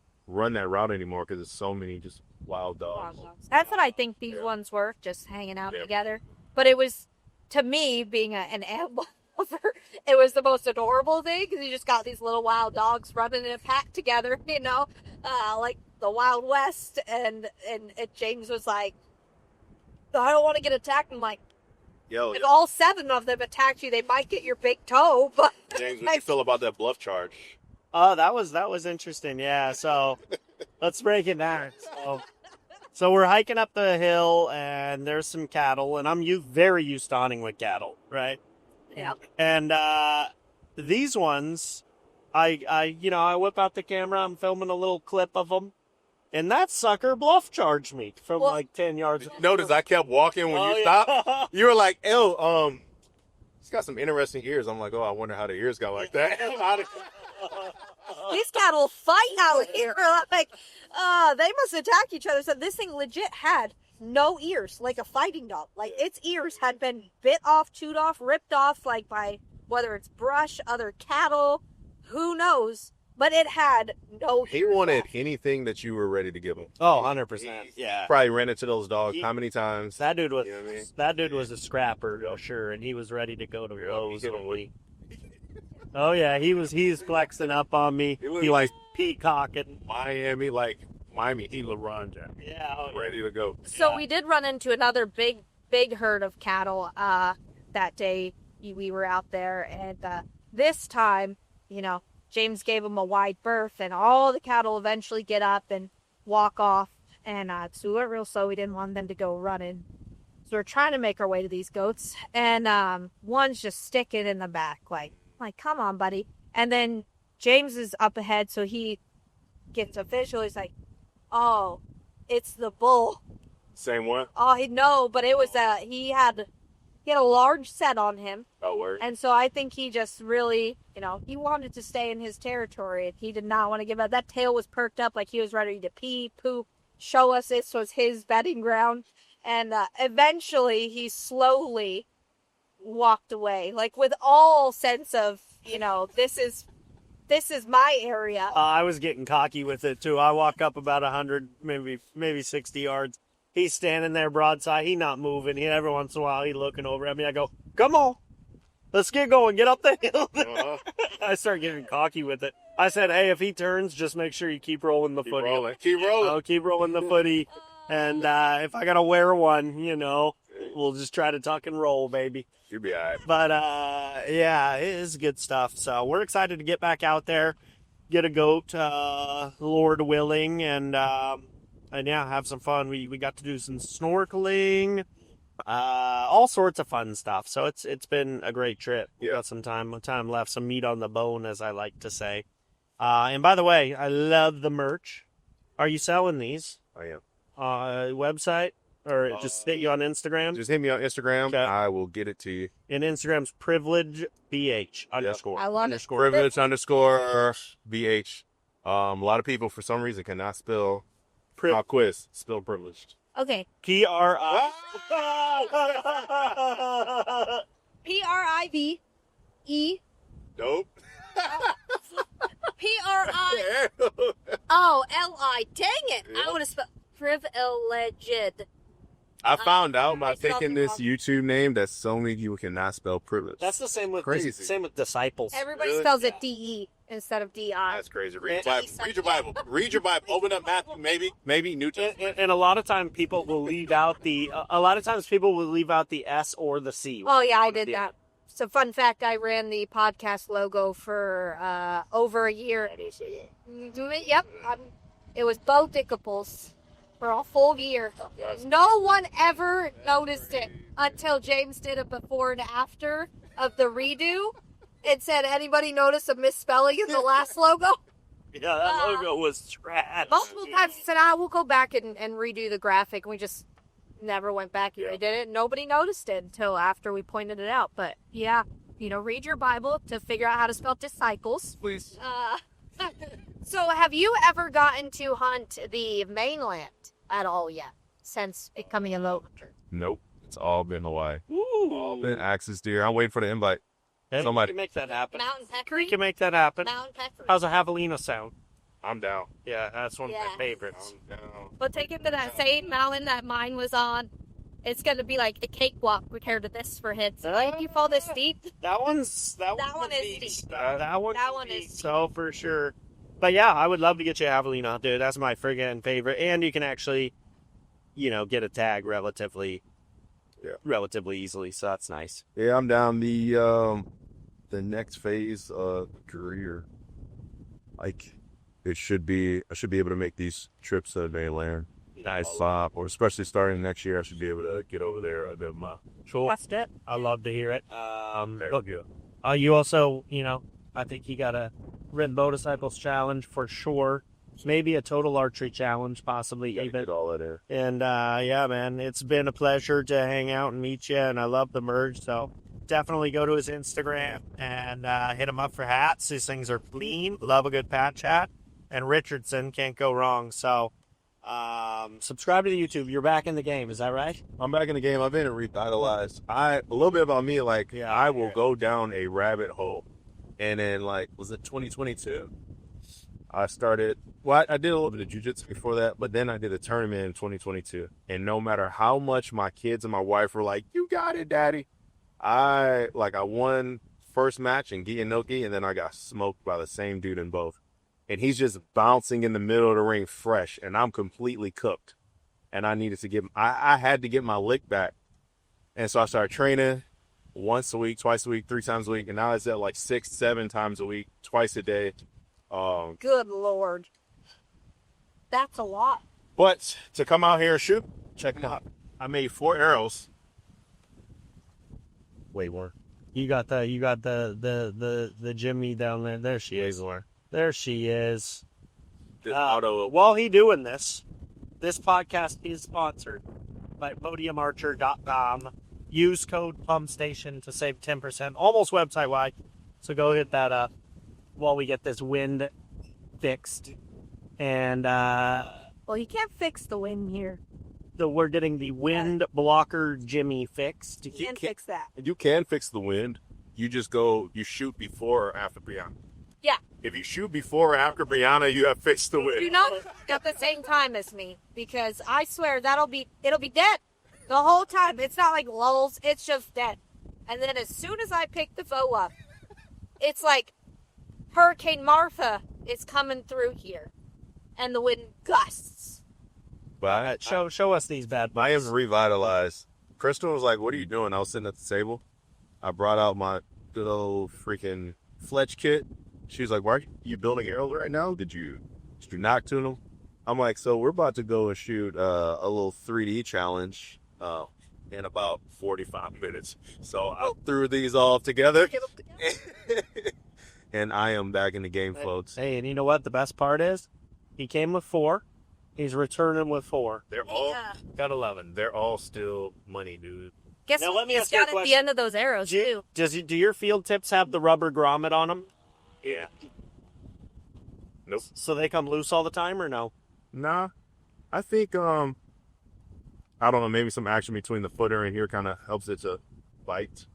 that route anymore because there's so many just wild dogs. That's what I think these ones were, just hanging out together. But it was, to me, being an animal lover, it was the most adorable thing because you just got these little wild dogs running in a pack together, like the Wild West. And James was like, I don't want to get attacked. I'm like, if all 7 of them attacked you, they might get your big toe. But James, what do you feel about that bluff charge? Oh, that was interesting. Yeah. So let's break it down. So we're hiking up the hill, and there's some cattle, and I'm very used to hunting with cattle, right? Yeah. And these ones, I whip out the camera. I'm filming a little clip of them, and that sucker bluff charged me from like 10 yards. Notice I kept walking when you stopped. You were like, "Ew, he's got some interesting ears." I'm like, "Oh, I wonder how the ears got like that." These cattle fight out here. Like, they must attack each other. So this thing legit had no ears, like a fighting dog. Like, its ears had been bit off, chewed off, ripped off, like by whether it's brush, other cattle, who knows. But it had no ears. He wanted left. anything that you were ready to give him. Oh, 100%. Yeah. Probably ran into those dogs how many times? That dude was You know what I mean? that dude was a scrapper, sure, and he was ready to go to blows. Oh yeah, he's flexing up on me. He like peacocking. Miami, he LeBron James. Yeah, Ready to go. So we did run into another big herd of cattle that day. We were out there, and this time, James gave them a wide berth, and all the cattle eventually get up and walk off. And so we went real slow. We didn't want them to go running. So we're trying to make our way to these goats, and one's just sticking in the back, like, come on, buddy. And then James is up ahead, so he gets a visual. He's like, oh, it's the bull. Same one? Oh, no, but it was he had a large set on him. Oh, word. And so I think he just really, he wanted to stay in his territory. He did not want to give up. That tail was perked up like he was ready to pee, poop, show us this was his bedding ground. And eventually he slowly walked away, like with all sense of, this is my area. I was getting cocky with it too. I walk up about 100, maybe 60 yards. He's standing there broadside. He not moving. Every once in a while, he looking over at me. I go, "Come on, let's get going. Get up the hill." I start getting cocky with it. I said, "Hey, if he turns, just make sure you keep rolling the footy. Keep rolling. I'll keep rolling the footy. And if I gotta wear one, we'll just try to tuck and roll, baby." You'll be all right. But, yeah, it is good stuff. So we're excited to get back out there, get a goat, Lord willing. And, and yeah, have some fun. We got to do some snorkeling, all sorts of fun stuff. So it's been a great trip. We got some time left, some meat on the bone, as I like to say. And by the way, I love the merch. Are you selling these? I am. Website or just hit you on Instagram? Just hit me on Instagram. Okay. I will get it to you. And Instagram's privilege BH underscore. I love it. underscore. Privilege underscore BH. A lot of people for some reason cannot spell quiz. Spell privileged. Okay. PRI. PRIVE. Nope. PRIOLI. Dang it! I would have spelled privileged. I found out by I spelled taking it this wrong. YouTube name that so many people cannot spell privilege. That's the same with Crazy. same with disciples. Everybody Really? spells it DE instead of DI. That's crazy. Read Yeah. your Bible. Read your Bible. Read your Bible. Open up Matthew. Maybe New Testament. And a lot of times people will leave out the. A lot of times people will leave out the S or the C. Oh yeah, I did that. So fun fact, I ran the podcast logo for over a year. Yep, it was Bo Dickaples for a full year. No one ever noticed it until James did a before and after of the redo. It said, anybody notice a misspelling in the last logo? Yeah, that logo was trash. Multiple times he said, we'll go back and redo the graphic. We just never went back and redid it. Nobody noticed it until after we pointed it out. But yeah, read your Bible to figure out how to spell disciples. Please. So have you ever gotten to hunt the mainland at all yet since becoming a bow hunter? Nope. It's all been Hawaii. Ooh. Been axis deer. I'm waiting for the invite. We Somebody. can make that happen. Mountain We peccary? can make that happen. Mountain peccary. How's a javelina sound? I'm down. Yeah, that's one of Yeah. my favorites. I'm down. We'll take it to that same mountain that mine was on. It's going to be like a cakewalk compared to this for hits. If you fall this steep, That one is That one is beast. steep. That one is is steep. so for sure. But yeah, I would love to get you a javelina, dude. That's my friggin' favorite, and you can actually, get a tag relatively easily. So that's nice. Yeah, I'm down. The next phase of career, like I should be able to make these trips to the mainland. Nice. Or especially starting next year, I should be able to get over there a bit more. Cool. That's it. I love to hear it. Thank you. You also, I think you got a Red Bow Disciples challenge for sure. Maybe a total archery challenge, possibly Gotta even. get all that in. And yeah, man, it's been a pleasure to hang out and meet you, and I love the merge. So definitely go to his Instagram and hit him up for hats. These things are clean. Love a good patch hat. And Richardson can't go wrong. So subscribe to the YouTube. You're back in the game. Is that right? I'm back in the game. I've been revitalized. A little bit about me, I will go down a rabbit hole. And then, was it 2022? I started, I did a little bit of jiu-jitsu before that, but then I did a tournament in 2022. And no matter how much my kids and my wife were like, you got it, daddy. I won first match in gi and no gi, and then I got smoked by the same dude in both. And he's just bouncing in the middle of the ring fresh, and I'm completely cooked. And I had to get my lick back. And so I started training once a week, twice a week, 3 times a week, and now it's at 6, 7 times a week, twice a day. Good Lord. That's a lot. But to come out here and shoot, check it out. I made 4 arrows. Way more. You got the Jimmy down there. There she is. There she is. While he doing this podcast is sponsored by podiumarcher.com. Use code PUMSTATION to save 10%, almost website wide. So go hit that up while we get this wind fixed. And Well, you can't fix the wind here. we're getting the wind blocker Jimmy fixed. You can't fix that. You can fix the wind. You just you shoot before or after Brianna. Yeah. If you shoot before or after Brianna, you have fixed the wind. Do not at the same time as me, because I swear it'll be dead the whole time. It's not like lulls, it's just dead. And then as soon as I pick the bow up, it's like Hurricane Martha is coming through here, and the wind gusts. But Show us these bad I am boys. revitalized. Crystal was like, what are you doing? I was sitting at the table. I brought out my good old freaking Fletch kit. She was like, why are you building arrows right now? Did you knock to them? I'm like, so we're about to go and shoot a little 3D challenge in about 45 minutes. So I threw these all together, and I am back in the game, folks. Hey, and you know what? The best part is, he came with 4. He's returning with 4. They're all Gotta love it. They're all still money, dude. Guess Now, what let me he's ask you a got at the question. end of those arrows too. Do your field tips have the rubber grommet on them? Yeah. Nope. So they come loose all the time, or no? Nah, I think I don't know, maybe some action between the footer and here kind of helps it to bite.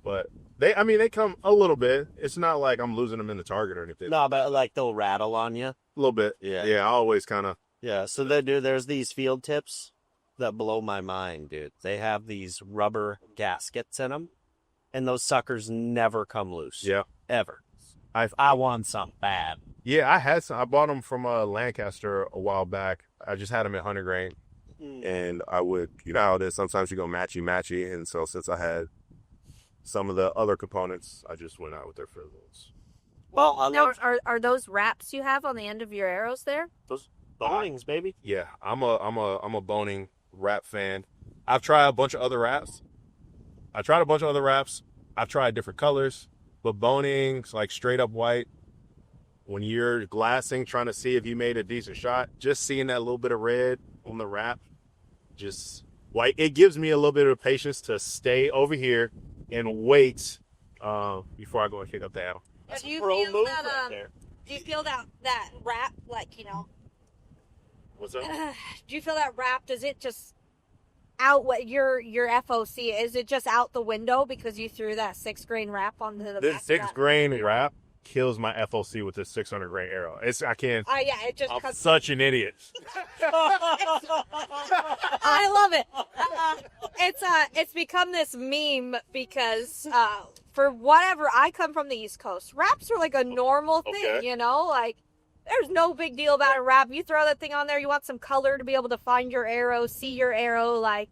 But they come a little bit. It's not like I'm losing them in the target or anything. No, but like they'll rattle on you. A little bit. Yeah. Yeah, I always kind of. Yeah, so there's these field tips that blow my mind, dude. They have these rubber gaskets in them, and those suckers never come loose. Yeah. Ever. I want some bad. Yeah, I had some. I bought them from Lancaster a while back. I just had them at Hunter Grain, and I would, you know how it is. Sometimes you go matchy, and so since I had some of the other components, I just went out with their fizzles. Well, Now, are those wraps you have on the end of your arrows there? those bonings, baby. Yeah, I'm a boning wrap fan. I've tried a bunch of other wraps. I've tried different colors, but boning's like straight up white. When you're glassing, trying to see if you made a decent shot, just seeing that little bit of red on the wrap, just white, it gives me a little bit of patience to stay over here and wait before I go and kick up the arrow. That's Do you a pro feel move that, right there. Do you feel that wrap, like, you know? What's up? Do you feel that wrap? Does it just out what your FOC? Is it just out the window because you threw that 6 grain wrap onto the This back of 6 that? grain wrap kills my FOC with this 600 grain arrow. I can't. Yeah, it just I'm comes. such an idiot. I love it. It's become this meme because for whatever, I come from the East Coast. Wraps are like a normal thing, Okay. you know, like there's no big deal about a wrap. You throw that thing on there, you want some color to be able to find your arrow, see your arrow, like,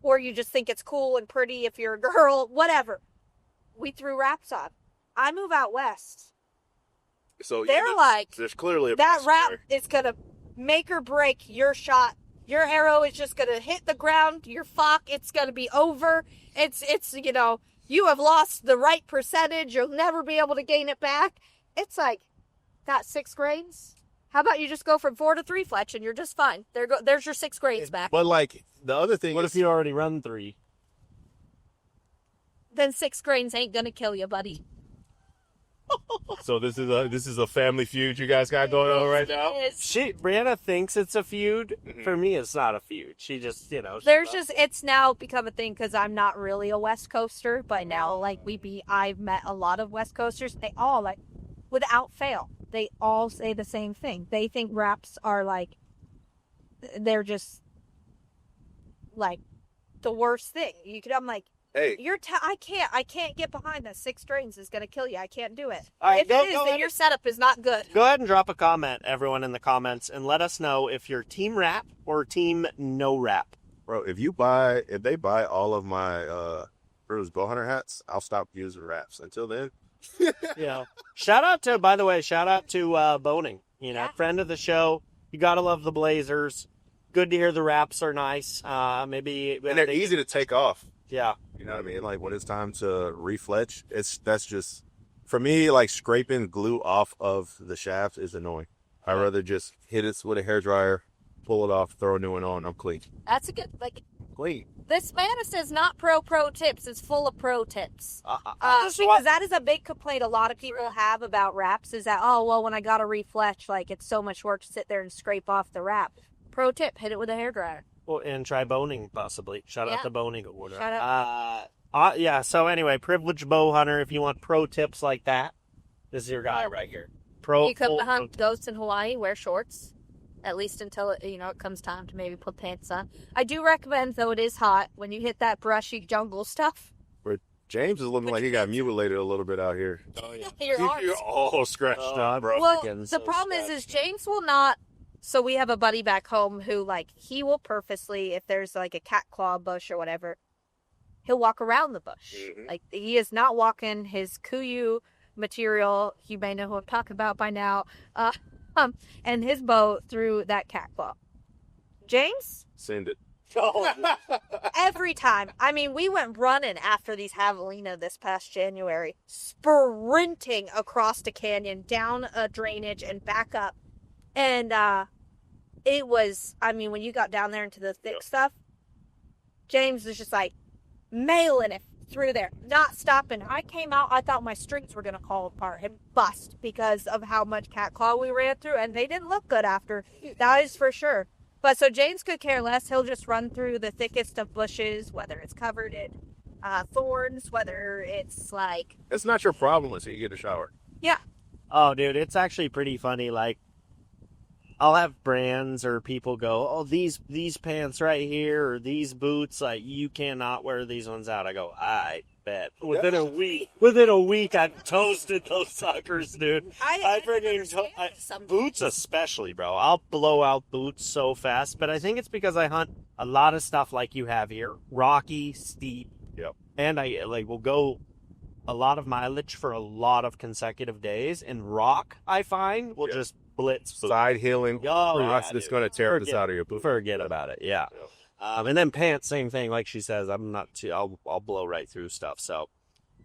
or you just think it's cool and pretty if you're a girl, whatever. We threw wraps on. I move out west. So They're like, there's clearly a that wrap there. is gonna make or break your shot. Your arrow is just gonna hit the ground. Your flock, it's gonna be over. It's you know, you have lost the right percentage. You'll never be able to gain it back. It's like, got 6 grains. How about you just go from 4 to 3 fletch and you're just fine. There's your 6 grains back. But like the other thing What is, if you already run 3? Then 6 grains ain't gonna kill you, buddy. so this is a family feud you guys got going on right now. It is. Brianna thinks it's a feud. For me, it's not a feud. She just, you know. It's now become a thing because I'm not really a West Coaster, but now, like, I've met a lot of West Coasters. They all, like, without fail, they all say the same thing. They think wraps are, like, they're just, like, the worst thing. I'm like, Hey, I can't get behind that 6 grains is going to kill you. I can't do it. All right, if it is, then your setup is not good. Go ahead and drop a comment, everyone, in the comments, and let us know if you're team wrap or team no wrap. bro, if they buy all of my Bruce Bowhunter hats, I'll stop using wraps. Until then, Yeah. Shout out to Boning. You know, Yeah. friend of the show. You gotta love the Blazers. Good to hear the wraps are nice. Maybe and they're easy to take off. Yeah. You know what I mean? Like when it's time to refletch, that's just for me. Like scraping glue off of the shaft is annoying. I'd rather just hit it with a hairdryer, pull it off, throw a new one on. I'm clean. That's a good, like, Clean. this banner says not pro tips. It's full of pro tips. Just Because that is a big complaint a lot of people have about wraps is that, oh, well, when I got to refletch, like, it's so much work to sit there and scrape off the wrap. Pro tip, hit it with a hairdryer. Well, and try boning possibly. Shout out Yeah. to boning order. Shout out. Yeah. So anyway, privileged bow hunter. If you want pro tips like that, this is your guy right here. You come full to hunt pro- ghosts in Hawaii, wear shorts. At least until it comes time to maybe put pants on. I do recommend, though it is hot, when you hit that brushy jungle stuff. James is looking like he got mutilated a little bit out here. Oh yeah. Your arms. You're all scratched up, bro. Well, Freaking the so problem is scratched. James will not. So we have a buddy back home who, like, he will purposely, if there's like a cat claw bush or whatever, he'll walk around the bush. Mhm. Like, he is not walking his kuyu material. You may know who I'm talking about by now. and his bow through that cat claw. James, Send it. every time. I mean, we went running after these javelina this past January, sprinting across the canyon, down a drainage and back up. And it was, I mean, when you got down there into the thick stuff, James was just like mailing it through there, not stopping. I came out, I thought my strings were going to fall apart and bust because of how much cat claw we ran through, and they didn't look good after. That is for sure. But so James could care less. He'll just run through the thickest of bushes, whether it's covered in thorns, whether it's like... It's not your problem until you get a shower. Yeah. Oh, dude, it's actually pretty funny. Like, I'll have brands or people go, oh, these pants right here or these boots, like, you cannot wear these ones out. I go, I bet. Within a week, I've toasted those suckers, dude. I freaking boots especially, bro. I'll blow out boots so fast, but I think it's because I hunt a lot of stuff like you have here, rocky, steep. Yep. And I will go a lot of mileage for a lot of consecutive days, and rock, I find, will just blitz boots. Side healing. It's going to tear this out of your boot. Forget about it. Yeah. And then pants, same thing. Like she says, I'm not too. I'll blow right through stuff. So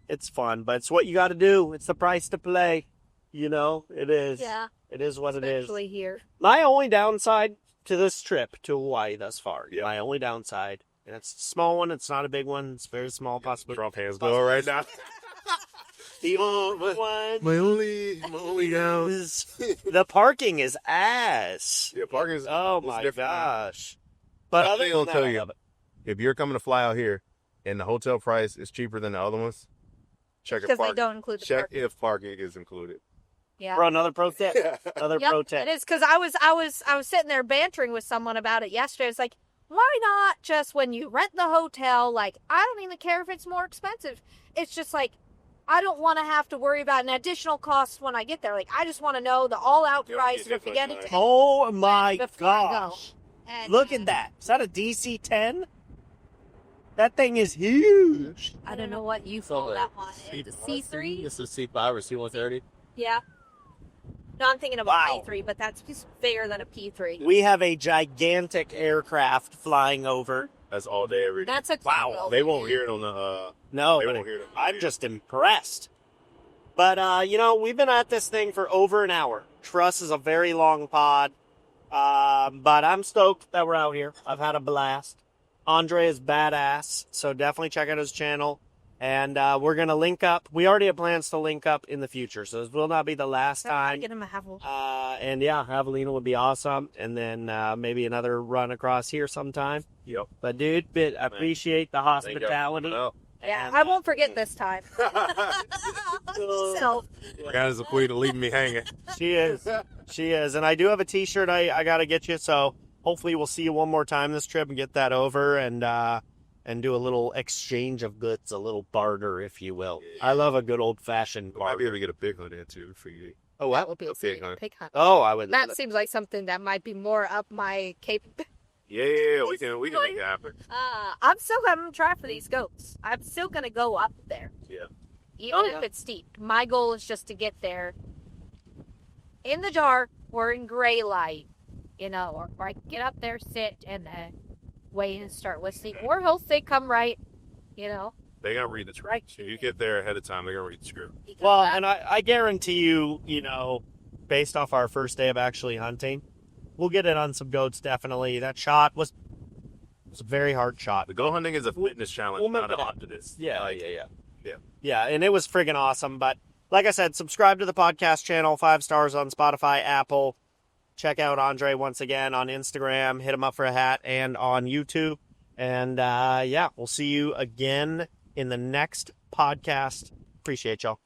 it's fun, but it's what you got to do. It's the price to play. You know, it is. Yeah. It is what it is. Especially here. My only downside to this trip to Hawaii thus far. Yeah. My only downside, and it's a small one. It's not a big one. It's very small. Possibly. Trump hands go right now. The only one. My only down is the parking is ass. Yeah, parking is. Oh my gosh. But other I'll than tell that, you, if you're coming to fly out here and the hotel price is cheaper than the other ones, check if Because they don't include the check parking. if parking is included. Yeah. Bro, another pro tip. Another pro Yep, tip. it is, because I was sitting there bantering with someone about it yesterday. It's like, why not just when you rent the hotel, like, I don't even care if it's more expensive. It's just like, I don't want to have to worry about an additional cost when I get there. Like, I just want to know the all-out price. If we get it, Oh my before I go. gosh. And, Look at that. Is that a DC-10? That thing is huge. I don't know what you call that one. Is it C3? This is C5 or C130. Yeah. No, I'm thinking of Wow. a P3, but that's just bigger than a P3. We have a gigantic aircraft flying over. That's all day, every day. That's a Wow. They won't hear it on the. No, They but won't hear it. I'm just impressed. But, you know, we've been at this thing for over an hour. Truss is a very long pod. But I'm stoked that we're out here. I've had a blast. Andre is badass, so definitely check out his channel. And we're going to link up. We already have plans to link up in the future, so this will not be the last time. Get him a Havel. And yeah, Javelina would be awesome. And then maybe another run across here sometime. Yep. But dude, I appreciate the hospitality. Yeah, And, I won't forget this time. So, Guys, the queen of leaving me hanging. She is. She is. And I do have a t-shirt I got to get you. So hopefully we'll see you one more time this trip and get that over and do a little exchange of goods, a little barter, if you will. I love a good old-fashioned Might be barter. able to get a big hood in too for you. Oh, that what? would be a Pig pig hunt. hunt. Oh, I would. That seems like something that might be more up my capability. Yeah, we can make it happen. I'm still going to try for these goats. I'm still going to go up there. Yeah. Even if it's steep. My goal is just to get there in the dark or in gray light, you know, or I can get up there, sit, and then wait and start listening. Or he'll say, come right, you know. They gotta read the script. You get there ahead of time, they're gonna read the script. Well, and I guarantee you, you know, based off our first day of actually hunting, we'll get it on some goats, definitely. That shot was a very hard shot. The go hunting is a fitness challenge, we'll not make a it hunt to this. Yeah. Yeah. And it was friggin' awesome. But like I said, subscribe to the podcast channel, 5 stars on Spotify, Apple. Check out Andre once again on Instagram. Hit him up for a hat and on YouTube. And yeah, we'll see you again in the next podcast. Appreciate y'all.